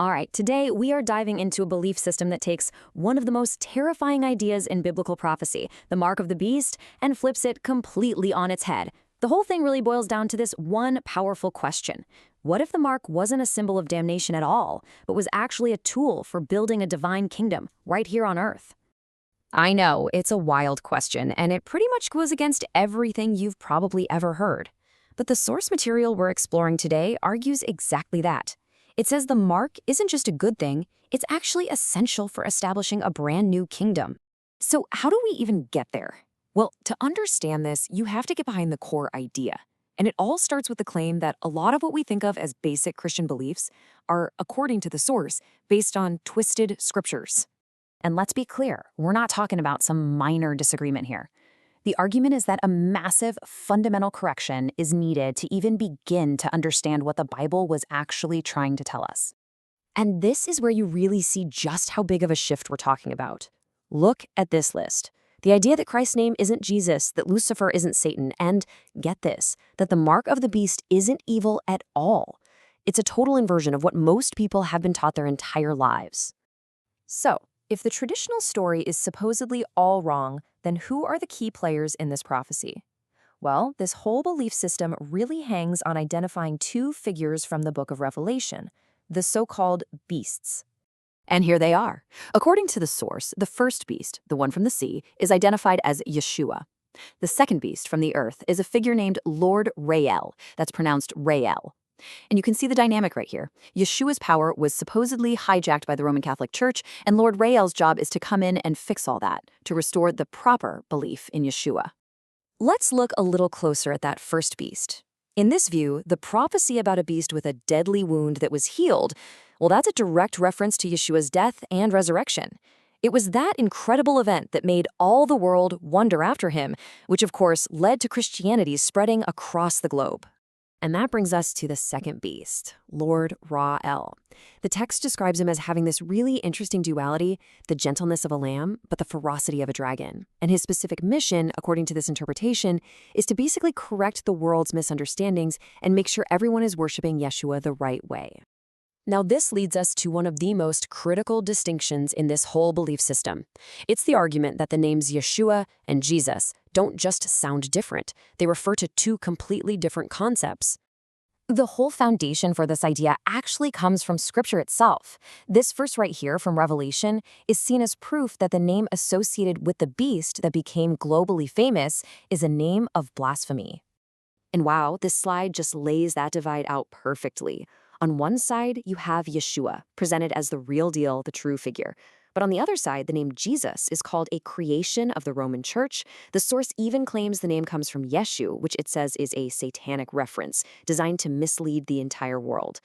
All right, today we are diving into a belief system that takes one of the most terrifying ideas in biblical prophecy, the mark of the beast, and flips it completely on its head. The whole thing really boils down to this one powerful question. What if the mark wasn't a symbol of damnation at all, but was actually a tool for building a divine kingdom right here on earth? I know, it's a wild question, and it pretty much goes against everything you've probably ever heard. But the source material we're exploring today argues exactly that. It says the mark isn't just a good thing, it's actually essential for establishing a brand new kingdom. So how do we even get there? Well, to understand this, you have to get behind the core idea. And it all starts with the claim that a lot of what we think of as basic Christian beliefs are, according to the source, based on twisted scriptures. And let's be clear, we're not talking about some minor disagreement here. The argument is that a massive, fundamental correction is needed to even begin to understand what the Bible was actually trying to tell us. And this is where you really see just how big of a shift we're talking about. Look at this list. The idea that Christ's name isn't Jesus, that Lucifer isn't Satan, and, get this, that the mark of the beast isn't evil at all. It's a total inversion of what most people have been taught their entire lives. So, if the traditional story is supposedly all wrong, then who are the key players in this prophecy? Well, this whole belief system really hangs on identifying two figures from the book of Revelation, the so-called beasts. And here they are. According to the source, the first beast, the one from the sea, is identified as Yeshua. The second beast from the earth is a figure named Lord Rael, that's pronounced Rael. And you can see the dynamic right here. Yeshua's power was supposedly hijacked by the Roman Catholic Church, and Lord Rael's job is to come in and fix all that, to restore the proper belief in Yeshua. Let's look a little closer at that first beast. In this view, the prophecy about a beast with a deadly wound that was healed, well, that's a direct reference to Yeshua's death and resurrection. It was that incredible event that made all the world wonder after him, which of course led to Christianity's spreading across the globe. And that brings us to the second beast, Lord Ra-El. The text describes him as having this really interesting duality, the gentleness of a lamb, but the ferocity of a dragon. And his specific mission, according to this interpretation, is to basically correct the world's misunderstandings and make sure everyone is worshiping Yeshua the right way. Now, this leads us to one of the most critical distinctions in this whole belief system. It's the argument that the names Yeshua and Jesus don't just sound different, they refer to two completely different concepts. The whole foundation for this idea actually comes from Scripture itself. This verse right here from Revelation is seen as proof that the name associated with the beast that became globally famous is a name of blasphemy. And wow, this slide just lays that divide out perfectly. On one side, you have Yeshua, presented as the real deal, the true figure. But on the other side, the name Jesus is called a creation of the Roman Church. The source even claims the name comes from Yeshu, which it says is a satanic reference, designed to mislead the entire world.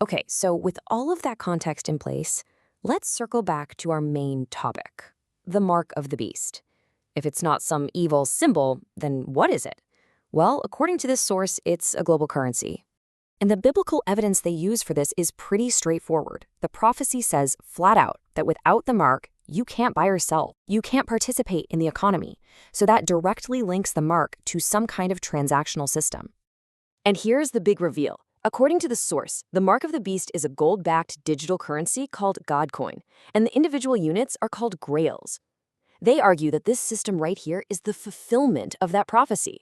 Okay, so with all of that context in place, let's circle back to our main topic, the mark of the beast. If it's not some evil symbol, then what is it? Well, according to this source, it's a global currency. And the biblical evidence they use for this is pretty straightforward. The prophecy says flat out that without the mark, you can't buy or sell. You can't participate in the economy. So that directly links the mark to some kind of transactional system. And here's the big reveal. According to the source, the mark of the beast is a gold-backed digital currency called Godcoin, and the individual units are called grails. They argue that this system right here is the fulfillment of that prophecy.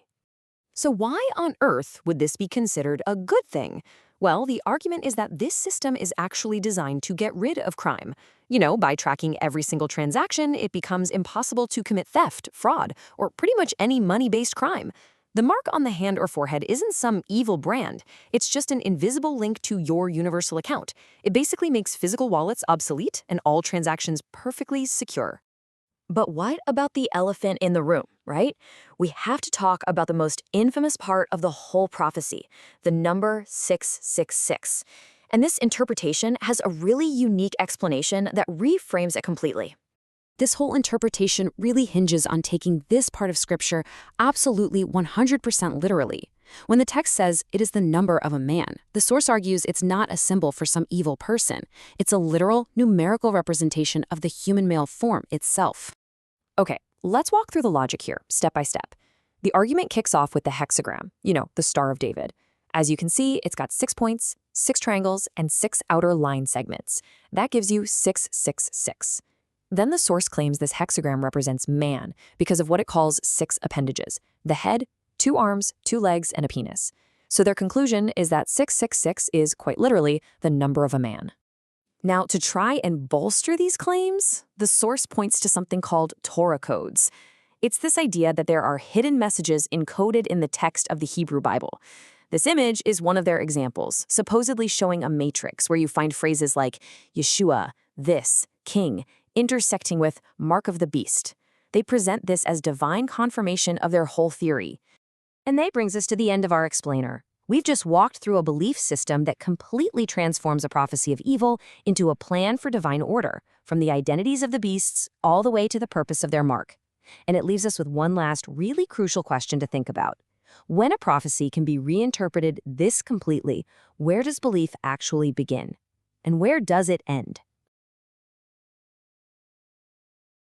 So why on earth would this be considered a good thing? Well, the argument is that this system is actually designed to get rid of crime. You know, by tracking every single transaction, it becomes impossible to commit theft, fraud, or pretty much any money-based crime. The mark on the hand or forehead isn't some evil brand. It's just an invisible link to your universal account. It basically makes physical wallets obsolete and all transactions perfectly secure. But what about the elephant in the room, right? We have to talk about the most infamous part of the whole prophecy, the number 666. And this interpretation has a really unique explanation that reframes it completely. This whole interpretation really hinges on taking this part of Scripture absolutely 100% literally. When the text says it is the number of a man, the source argues it's not a symbol for some evil person. It's a literal, numerical representation of the human male form itself. Okay, let's walk through the logic here, step by step. The argument kicks off with the hexagram, the Star of David. As you can see, it's got 6 points, 6 triangles, and 6 outer line segments. That gives you 666. Then the source claims this hexagram represents man because of what it calls 6 appendages: the head, 2 arms, 2 legs, and a penis. So their conclusion is that 666 is, quite literally, the number of a man. Now, to try and bolster these claims, the source points to something called Torah codes. It's this idea that there are hidden messages encoded in the text of the Hebrew Bible. This image is one of their examples, supposedly showing a matrix where you find phrases like Yeshua, this, king, intersecting with mark of the beast. They present this as divine confirmation of their whole theory. And that brings us to the end of our explainer. We've just walked through a belief system that completely transforms a prophecy of evil into a plan for divine order, from the identities of the beasts all the way to the purpose of their mark. And it leaves us with one last really crucial question to think about. When a prophecy can be reinterpreted this completely, where does belief actually begin? And where does it end?